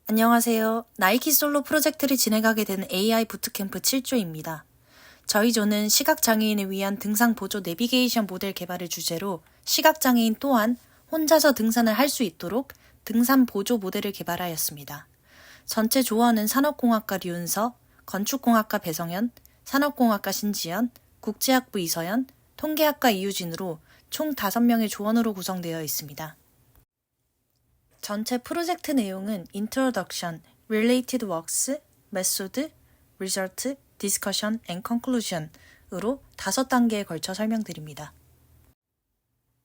안녕하세요. 나이키 솔로 프로젝트를 진행하게 된 AI 부트캠프 7조입니다. 저희 조는 시각장애인을 위한 등산 보조 내비게이션 모델 개발을 주제로 시각장애인 또한 혼자서 등산을 할 수 있도록 등산 보조 모델을 개발하였습니다. 전체 조원은 산업공학과 류은서, 건축공학과 배성현, 산업공학과 신지연, 국제학부 이서연, 통계학과 이유진으로 총 5명의 조원으로 구성되어 있습니다. 전체 프로젝트 내용은 Introduction, Related Works, Method, Result, Discussion and Conclusion으로 5단계에 걸쳐 설명드립니다.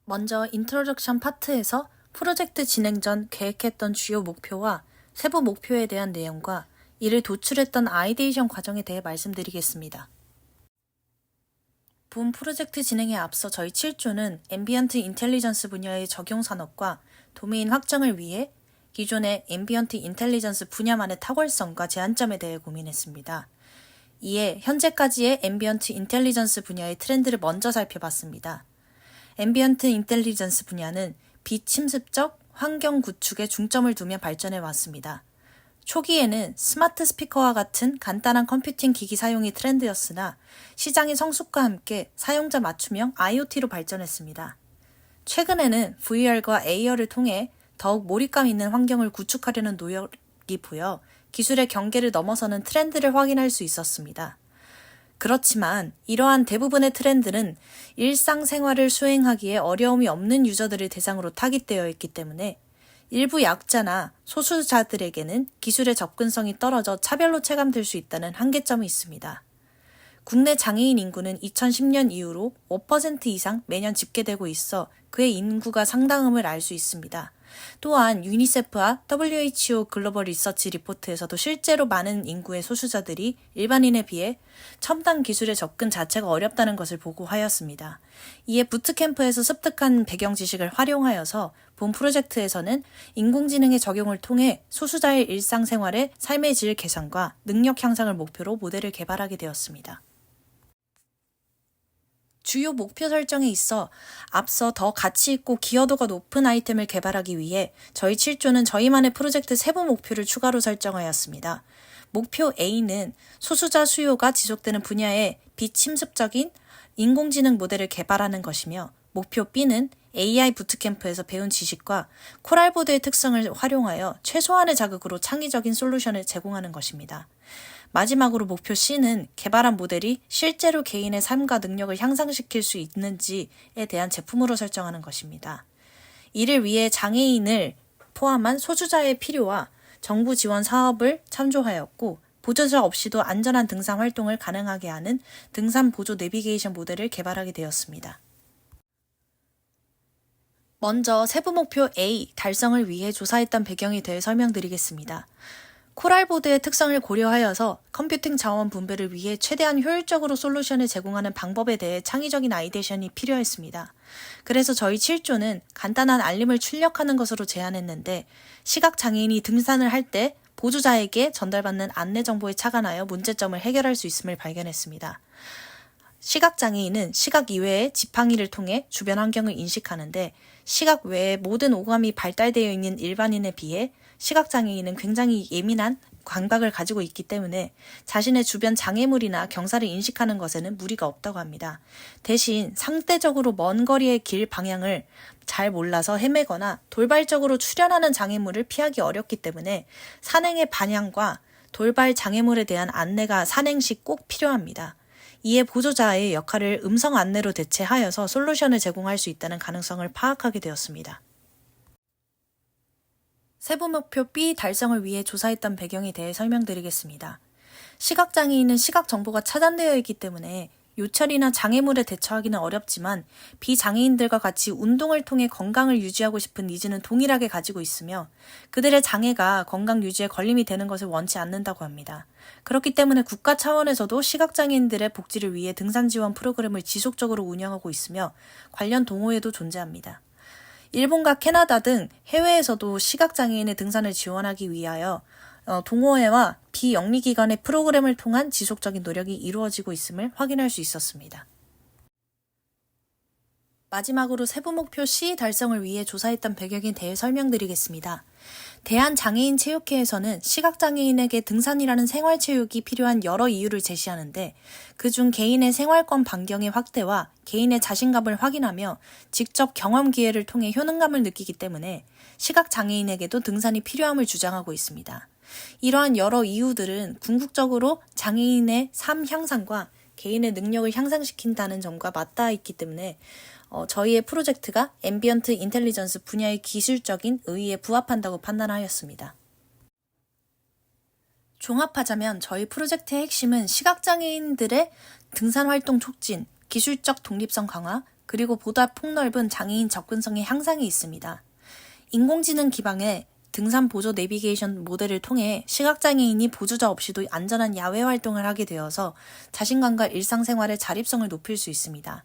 먼저 Introduction 파트에서 프로젝트 진행 전 계획했던 주요 목표와 세부 목표에 대한 내용과 이를 도출했던 아이데이션 과정에 대해 말씀드리겠습니다. 본 프로젝트 진행에 앞서 저희 7조는 앰비언트 인텔리전스 분야의 적용 산업과 도메인 확장을 위해 기존의 앰비언트 인텔리전스 분야만의 탁월성과 제한점에 대해 고민했습니다. 이에 현재까지의 앰비언트 인텔리전스 분야의 트렌드를 먼저 살펴봤습니다. 앰비언트 인텔리전스 분야는 비침습적 환경 구축에 중점을 두며 발전해 왔습니다. 초기에는 스마트 스피커와 같은 간단한 컴퓨팅 기기 사용이 트렌드였으나 시장의 성숙과 함께 사용자 맞춤형 IoT로 발전했습니다. 최근에는 VR과 AR을 통해 더욱 몰입감 있는 환경을 구축하려는 노력이 보여 기술의 경계를 넘어서는 트렌드를 확인할 수 있었습니다. 그렇지만 이러한 대부분의 트렌드는 일상생활을 수행하기에 어려움이 없는 유저들을 대상으로 타깃되어 있기 때문에 일부 약자나 소수자들에게는 기술의 접근성이 떨어져 차별로 체감될 수 있다는 한계점이 있습니다. 국내 장애인 인구는 2010년 이후로 5% 이상 매년 집계되고 있어 그의 인구가 상당함을 알 수 있습니다. 또한 유니세프와 WHO 글로벌 리서치 리포트에서도 실제로 많은 인구의 소수자들이 일반인에 비해 첨단 기술의 접근 자체가 어렵다는 것을 보고하였습니다. 이에 부트캠프에서 습득한 배경 지식을 활용하여서 본 프로젝트에서는 인공지능의 적용을 통해 소수자의 일상생활의 삶의 질 개선과 능력 향상을 목표로 모델을 개발하게 되었습니다. 주요 목표 설정에 있어 앞서 더 가치 있고 기여도가 높은 아이템을 개발하기 위해 저희 7조는 저희만의 프로젝트 세부 목표를 추가로 설정하였습니다. 목표 A는 소수자 수요가 지속되는 분야의 비침습적인 인공지능 모델을 개발하는 것이며 목표 B는 AI 부트캠프에서 배운 지식과 코랄보드의 특성을 활용하여 최소한의 자극으로 창의적인 솔루션을 제공하는 것입니다. 마지막으로 목표 C는 개발한 모델이 실제로 개인의 삶과 능력을 향상시킬 수 있는지에 대한 제품으로 설정하는 것입니다. 이를 위해 장애인을 포함한 소수자의 필요와 정부 지원 사업을 참조하였고 보조자 없이도 안전한 등산 활동을 가능하게 하는 등산 보조 내비게이션 모델을 개발하게 되었습니다. 먼저 세부 목표 A 달성을 위해 조사했던 배경에 대해 설명드리겠습니다. 코랄보드의 특성을 고려하여서 컴퓨팅 자원 분배를 위해 최대한 효율적으로 솔루션을 제공하는 방법에 대해 창의적인 아이데이션이 필요했습니다. 그래서 저희 7조는 간단한 알림을 출력하는 것으로 제안했는데 시각장애인이 등산을 할 때 보조자에게 전달받는 안내 정보에 착안하여 문제점을 해결할 수 있음을 발견했습니다. 시각장애인은 시각 이외의 지팡이를 통해 주변 환경을 인식하는데 시각 외의 모든 오감이 발달되어 있는 일반인에 비해 시각장애인은 굉장히 예민한 감각을 가지고 있기 때문에 자신의 주변 장애물이나 경사를 인식하는 것에는 무리가 없다고 합니다. 대신 상대적으로 먼 거리의 길 방향을 잘 몰라서 헤매거나 돌발적으로 출현하는 장애물을 피하기 어렵기 때문에 산행의 방향과 돌발 장애물에 대한 안내가 산행 시 꼭 필요합니다. 이에 보조자의 역할을 음성 안내로 대체하여서 솔루션을 제공할 수 있다는 가능성을 파악하게 되었습니다. 세 부 목표 B 달성을 위해 조사했던 배경에 대해 설명드리겠습니다. 시각장애인은 시각 정보가 차단되어 있기 때문에 유철이나 장애물에 대처하기는 어렵지만 비장애인 등산을 할 때 보조자의 일상생활의 삶의 질 개선과 능력 향상을 목표로 모델을 개발하게 되었습니다. 요철이나 장애물에 대처하기는 어렵지만 비장애인들과 같이 운동을 통해 건강을 유지하고 싶은 니즈는 동일하게 가지고 있으며 그들의 장애가 건강 유지에 걸림이 되는 것을 원치 않는다고 합니다. 그렇기 때문에 국가 차원에서도 시각장애인들의 복지를 위해 등산 지원 프로그램을 지속적으로 운영하고 있으며 관련 동호회도 존재합니다. 일본과 캐나다 등 해외에서도 시각장애인의 등산을 지원하기 위하여 동호회와 비영리기관의 프로그램을 통한 지속적인 노력이 이루어지고 있음을 확인할 수 있었습니다. 마지막으로 세부 목표 C 달성을 위해 조사했던 배경에 대해 설명드리겠습니다. 대한장애인체육회에서는 시각장애인에게 등산이라는 생활체육이 필요한 여러 이유를 제시하는데 그중 개인의 생활권 반경의 확대와 개인의 자신감을 확인하며 직접 경험 기회를 통해 효능감을 느끼기 때문에 시각장애인에게도 등산이 필요함을 주장하고 있습니다. 이러한 여러 이유들은 궁극적으로 장애인의 삶 향상과 개인의 능력을 향상시킨다는 점과 맞닿아 있기 때문에 저희의 프로젝트가 앰비언트 인텔리전스 분야의 기술적인 의의에 부합한다고 판단하였습니다. 종합하자면 저희 프로젝트의 핵심은 시각장애인들의 등산활동 촉진, 기술적 독립성 강화, 그리고 보다 폭넓은 장애인 접근성의 향상이 있습니다. 인공지능 기반의 등산 보조 내비게이션 모델을 통해 시각장애인이 보조자 없이도 안전한 야외 활동을 하게 되어서 자신감과 일상생활의 자립성을 높일 수 있습니다.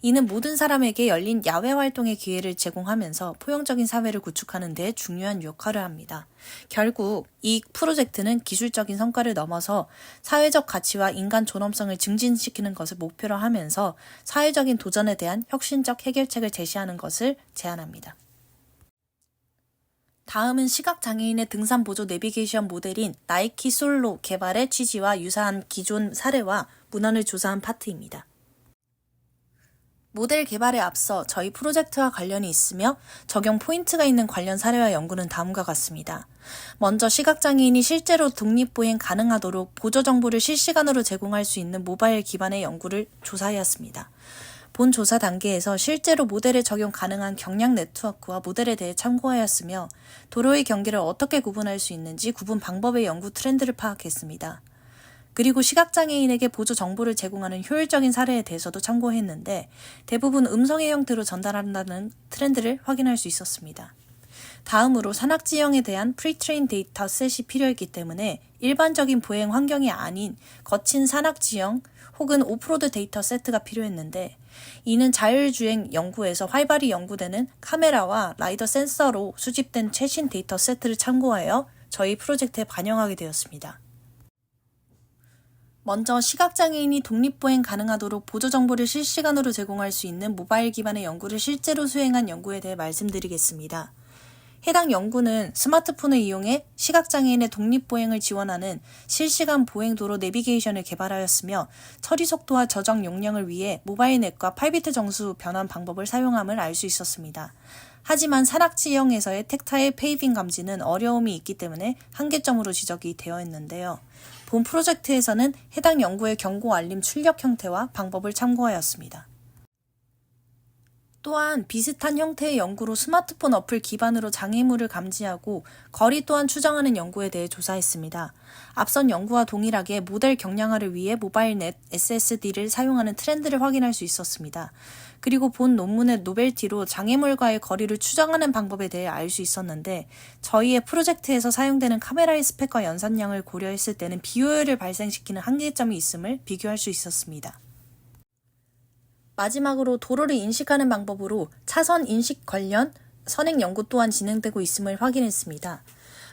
이는 모든 사람에게 열린 야외 활동의 기회를 제공하면서 포용적인 사회를 구축하는 데 중요한 역할을 합니다. 결국 이 프로젝트는 기술적인 성과를 넘어서 사회적 가치와 인간 존엄성을 증진시키는 것을 목표로 하면서 사회적인 도전에 대한 혁신적 해결책을 제시하는 것을 제안합니다. 다음은 시각장애인의 등산 보조 내비게이션 모델인 나이키 솔로 개발의 취지와 유사한 기존 사례와 문헌을 조사한 파트입니다. 모델 개발에 앞서 저희 프로젝트와 관련이 있으며 적용 포인트가 있는 관련 사례와 연구는 다음과 같습니다. 먼저 시각장애인이 실제로 독립보행 가능하도록 보조 정보를 실시간으로 제공할 수 있는 모바일 기반의 연구를 조사하였습니다. 본 조사 단계에서 실제로 모델에 적용 가능한 경량 네트워크와 모델에 대해 참고하였으며 도로의 경계를 어떻게 구분할 수 있는지 구분 방법의 연구 트렌드를 파악했습니다. 그리고 시각장애인에게 보조 정보를 제공하는 효율적인 사례에 대해서도 참고했는데 대부분 음성의 형태로 전달한다는 트렌드를 확인할 수 있었습니다. 다음으로 산악지형에 대한 프리트레인 데이터 셋이 필요했기 때문에 일반적인 보행 환경이 아닌 거친 산악지형 혹은 오프로드 데이터 세트가 필요했는데 이는 자율주행 연구에서 활발히 연구되는 카메라와 라이더 센서로 수집된 최신 데이터 세트를 참고하여 저희 프로젝트에 반영하게 되었습니다. 먼저 시각장애인이 독립보행 가능하도록 보조 정보를 실시간으로 제공할 수 있는 모바일 기반의 연구를 실제로 수행한 연구에 대해 말씀드리겠습니다. 해당 연구는 스마트폰을 이용해 시각장애인의 독립보행을 지원하는 실시간 보행도로 내비게이션을 개발하였으며 처리 속도와 저장 용량을 위해 모바일 넷과 8비트 정수 변환 방법을 사용함을 알 수 있었습니다. 하지만 산악지형에서의 텍타일 페이빙 감지는 어려움이 있기 때문에 한계점으로 지적이 되어 있는데요. 본 프로젝트에서는 해당 연구의 경고 알림 출력 형태와 방법을 참고하였습니다. 또한 비슷한 형태의 연구로 스마트폰 어플 기반으로 장애물을 감지하고 거리 또한 추정하는 연구에 대해 조사했습니다. 앞선 연구와 동일하게 모델 경량화를 위해 모바일 넷 SSD를 사용하는 트렌드를 확인할 수 있었습니다. 그리고 본 논문의 노벨티로 장애물과의 거리를 추정하는 방법에 대해 알 수 있었는데 저희의 프로젝트에서 사용되는 카메라의 스펙과 연산량을 고려했을 때는 비효율을 발생시키는 한계점이 있음을 비교할 수 있었습니다. 마지막으로 도로를 인식하는 방법으로 차선 인식 관련 선행 연구 또한 진행되고 있음을 확인했습니다.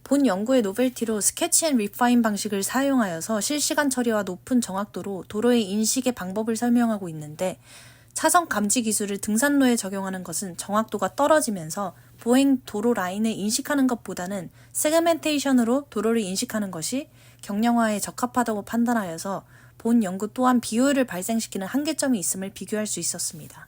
본 연구의 노벨티로 스케치 앤 리파인 방식을 사용하여서 실시간 처리와 높은 정확도로 도로의 인식의 방법을 설명하고 있는데 차선 감지 기술을 등산로에 적용하는 것은 정확도가 떨어지면서 보행 도로 라인을 인식하는 것보다는 세그멘테이션으로 도로를 인식하는 것이 경량화에 적합하다고 판단하여서 본 연구 또한 비효율을 발생시키는 한계점이 있음을 비교할 수 있었습니다.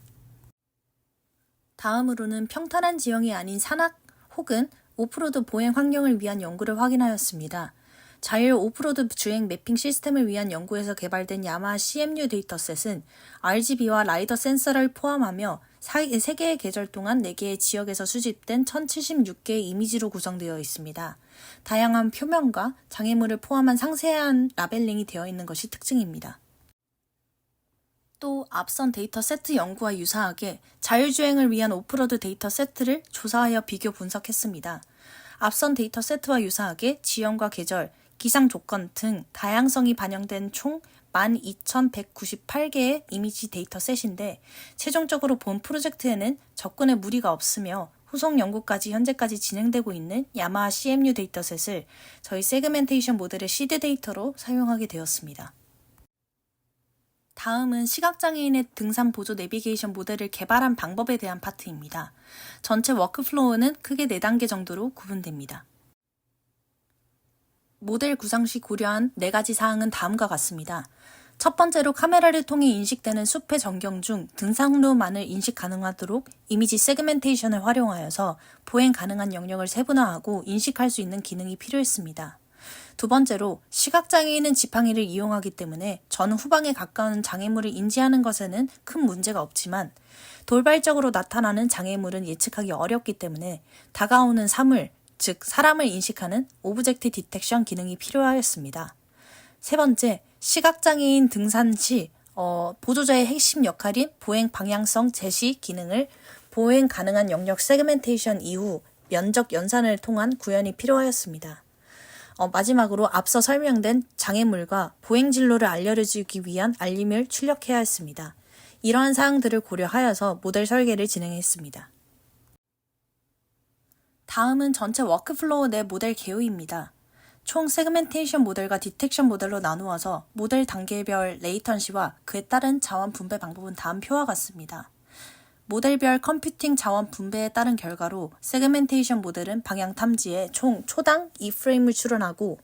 다음으로는 평탄한 지형이 아닌 산악 혹은 오프로드 보행 환경을 위한 연구를 확인하였습니다. 자율 오프로드 주행 매핑 시스템을 위한 연구에서 개발된 야마하 CMU 데이터셋은 RGB와 라이더 센서를 포함하며 3개의 계절 동안 4개의 지역에서 수집된 1076개의 이미지로 구성되어 있습니다. 다양한 표면과 장애물을 포함한 상세한 라벨링이 되어 있는 것이 특징입니다. 또 앞선 데이터 세트 연구와 유사하게 자율주행을 위한 오프로드 데이터 세트를 조사하여 비교 분석했습니다. 앞선 데이터 세트와 유사하게 지형과 계절, 기상 조건 등 다양성이 반영된 총 12,198개의 이미지 데이터 셋인데 최종적으로 본 프로젝트에는 접근에 무리가 없으며 후속 연구까지 현재까지 진행되고 있는 야마하 CMU 데이터셋을 저희 세그멘테이션 모델의 시드 데이터로 사용하게 되었습니다. 다음은 시각장애인의 등산 보조 내비게이션 모델을 개발한 방법에 대한 파트입니다. 전체 워크플로우는 크게 4단계 정도로 구분됩니다. 모델 구상 시 고려한 4가지 사항은 다음과 같습니다. 첫 번째로 카메라를 통해 인식되는 숲의 전경 중 등산로만을 인식 가능하도록 이미지 세그멘테이션을 활용하여서 보행 가능한 영역을 세분화하고 인식할 수 있는 기능이 필요했습니다. 두 번째로 시각장애인은 지팡이를 이용하기 때문에 전후방에 가까운 장애물을 인지하는 것에는 큰 문제가 없지만 돌발적으로 나타나는 장애물은 예측하기 어렵기 때문에 다가오는 사물, 즉 사람을 인식하는 오브젝트 디텍션 기능이 필요하였습니다. 세 번째, 시각장애인 등산 시 보조자의 핵심 역할인 보행 방향성 제시 기능을 보행 가능한 영역 세그멘테이션 이후 면적 연산을 통한 구현이 필요하였습니다. 마지막으로 앞서 설명된 장애물과 보행 진로를 알려주기 위한 알림을 출력해야 했습니다. 이러한 사항들을 고려하여서 모델 설계를 진행했습니다. 다음은 전체 워크플로우 내 모델 개요입니다. 총 세그멘테이션 모델과 디텍션 모델로 나누어서 모델 단계별 레이턴시와 그에 따른 자원 분배 방법은 다음 표와 같습니다. 모델별 컴퓨팅 자원 분배에 따른 결과로 세그멘테이션 모델은 방향 탐지에 총 초당 2프레임을 추론하고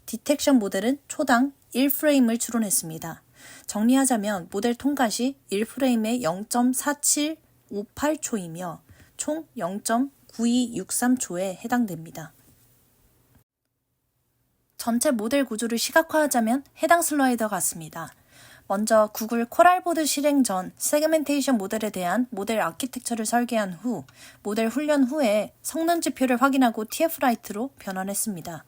디텍션 모델은 초당 1프레임을 추론했습니다. 정리하자면 모델 통과 시 1프레임에 0.4758초이며 총 0.9263초에 해당됩니다. 전체 모델 구조를 시각화하자면 해당 슬라이드와 같습니다. 먼저 구글 코랄보드 실행 전 세그멘테이션 모델에 대한 모델 아키텍처를 설계한 후 모델 훈련 후에 성능 지표를 확인하고 TF-라이트로 변환했습니다.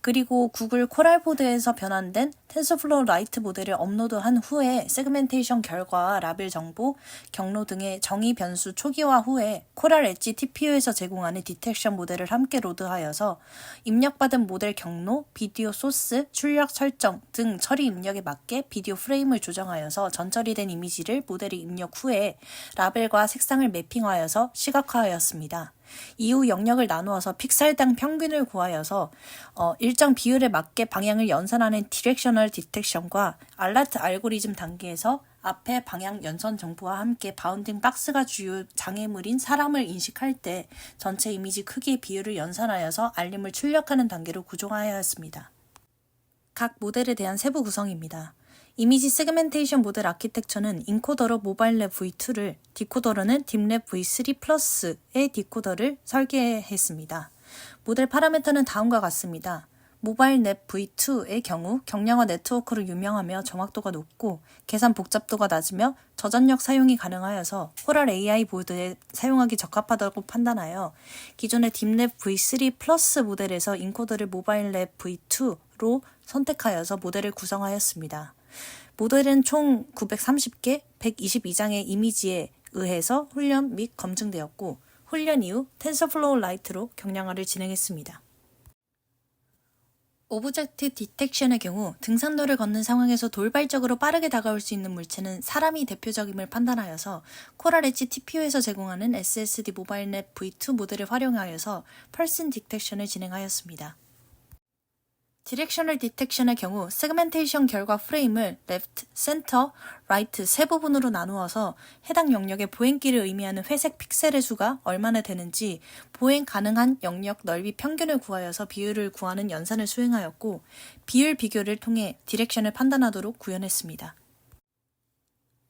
그리고 구글 코랄보드에서 변환된 텐서플로우 라이트 모델을 업로드한 후에 세그멘테이션 결과와 라벨 정보, 경로 등의 정의 변수 초기화 후에 코랄 엣지 TPU에서 제공하는 디텍션 모델을 함께 로드하여서 입력받은 모델 경로, 비디오 소스, 출력 설정 등 처리 입력에 맞게 비디오 프레임을 조정하여서 전처리된 이미지를 모델에 입력 후에 라벨과 색상을 매핑하여서 시각화하였습니다. 이후 영역을 나누어서 픽셀당 평균을 구하여서 일정 비율에 맞게 방향을 연산하는 디렉셔널 디텍션과 알라트 알고리즘 단계에서 앞에 방향 연산 정보와 함께 바운딩 박스가 주요 장애물인 사람을 인식할 때 전체 이미지 크기의 비율을 연산하여서 알림을 출력하는 단계로 구조하였습니다. 각 모델에 대한 세부 구성입니다. 이미지 세그멘테이션 모델 아키텍처는 인코더로 모바일랩 V2를, 디코더로는 딥랩 V3 플러스의 디코더를 설계했습니다. 모델 파라미터는 다음과 같습니다. 모바일랩 V2의 경우 경량화 네트워크로 유명하며 정확도가 높고 계산 복잡도가 낮으며 저전력 사용이 가능하여서 코랄 AI 보드에 사용하기 적합하다고 판단하여 기존의 딥랩 V3 플러스 모델에서 인코더를 모바일랩 V2로 선택하여서 모델을 구성하였습니다. 모델은 총 930개, 122장의 이미지에 의해서 훈련 및 검증되었고 훈련 이후 텐서플로우 라이트로 경량화를 진행했습니다. 오브젝트 디텍션의 경우 등산로를 걷는 상황에서 돌발적으로 빠르게 다가올 수 있는 물체는 사람이 대표적임을 판단하여서 코랄 엣지 TPU에서 제공하는 SSD 모바일넷 V2 모델을 활용하여서 펄슨 디텍션을 진행하였습니다. 디렉셔널 디텍션의 경우 세그멘테이션 결과 프레임을 레프트, 센터, 라이트 세 부분으로 나누어서 해당 영역의 보행길을 의미하는 회색 픽셀의 수가 얼마나 되는지 보행 가능한 영역 넓이 평균을 구하여서 비율을 구하는 연산을 수행하였고 비율 비교를 통해 디렉션을 판단하도록 구현했습니다.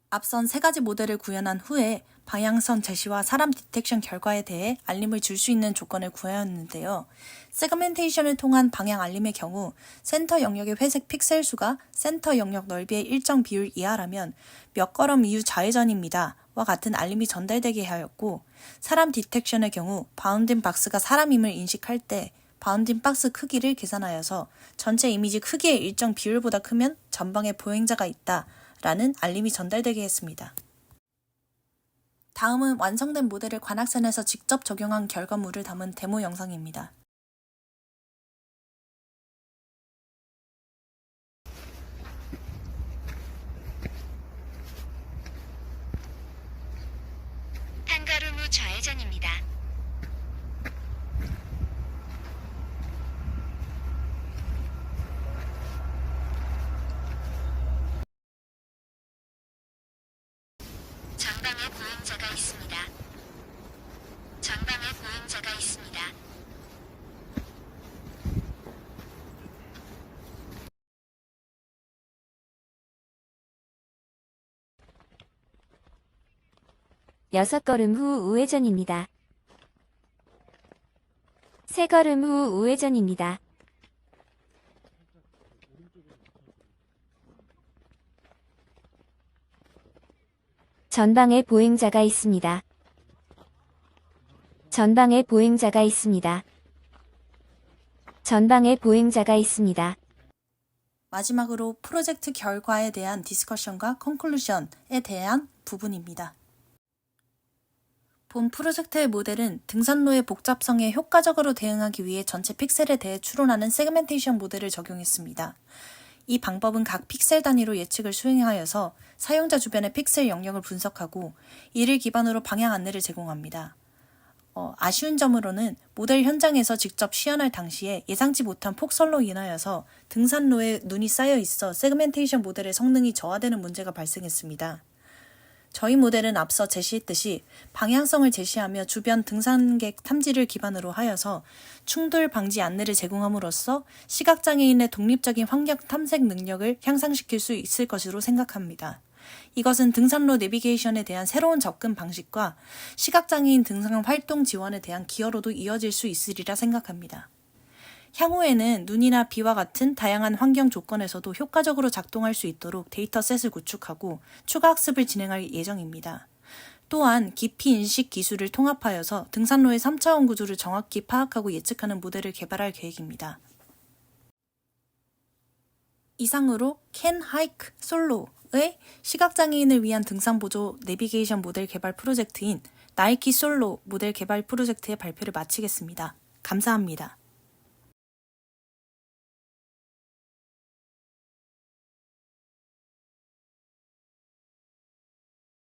앞선 3가지 모델을 구현한 후에 방향성 제시와 사람 디텍션 결과에 대해 알림을 줄 수 있는 조건을 구하였는데요. 세그멘테이션을 통한 방향 알림의 경우 센터 영역의 회색 픽셀 수가 센터 영역 넓이의 일정 비율 이하라면 몇 걸음 이후 좌회전입니다. 와 같은 알림이 전달되게 하였고 사람 디텍션의 경우 바운딩 박스가 사람임을 인식할 때 바운딩 박스 크기를 계산하여서 전체 이미지 크기의 일정 비율보다 크면 전방에 보행자가 있다. 라는 알림이 전달되게 했습니다. 다음은 완성된 모델을 관악산에서 직접 적용한 결과물을 담은 데모 영상입니다. 한 걸음 후 좌회전입니다. 전방에 보행자가 있습니다. 전방에 보행자가 있습니다. 6걸음 후 우회전입니다. 3걸음 후 우회전입니다. 전방에 보행자가 있습니다. 전방에 보행자가 있습니다. 전방에 보행자가 있습니다. 마지막으로 프로젝트 결과에 대한 디스커션과 컨클루션에 대한 부분입니다. 본 프로젝트의 모델은 등산로의 복잡성에 효과적으로 대응하기 위해 전체 픽셀에 대해 추론하는 세그멘테이션 모델을 적용했습니다. 이 방법은 각 픽셀 단위로 예측을 수행하여서 사용자 주변의 픽셀 영역을 분석하고 이를 기반으로 방향 안내를 제공합니다. 아쉬운 점으로는 모델 현장에서 직접 시연할 당시에 예상치 못한 폭설로 인하여서 등산로에 눈이 쌓여 있어 세그멘테이션 모델의 성능이 저하되는 문제가 발생했습니다. 저희 모델은 앞서 제시했듯이 방향성을 제시하며 주변 등산객 탐지를 기반으로 하여서 충돌 방지 안내를 제공함으로써 시각장애인의 독립적인 환경 탐색 능력을 향상시킬 수 있을 것으로 생각합니다. 이것은 등산로 내비게이션에 대한 새로운 접근 방식과 시각장애인 등산 활동 지원에 대한 기여로도 이어질 수 있으리라 생각합니다. 향후에는 눈이나 비와 같은 다양한 환경 조건에서도 효과적으로 작동할 수 있도록 데이터셋을 구축하고 추가 학습을 진행할 예정입니다. 또한 깊이 인식 기술을 통합하여서 등산로의 3차원 구조를 정확히 파악하고 예측하는 모델을 개발할 계획입니다. 이상으로 Can Hike Solo의 시각장애인을 위한 등산보조 내비게이션 모델 개발 프로젝트인 나이키 솔로 모델 개발 프로젝트의 발표를 마치겠습니다. 감사합니다.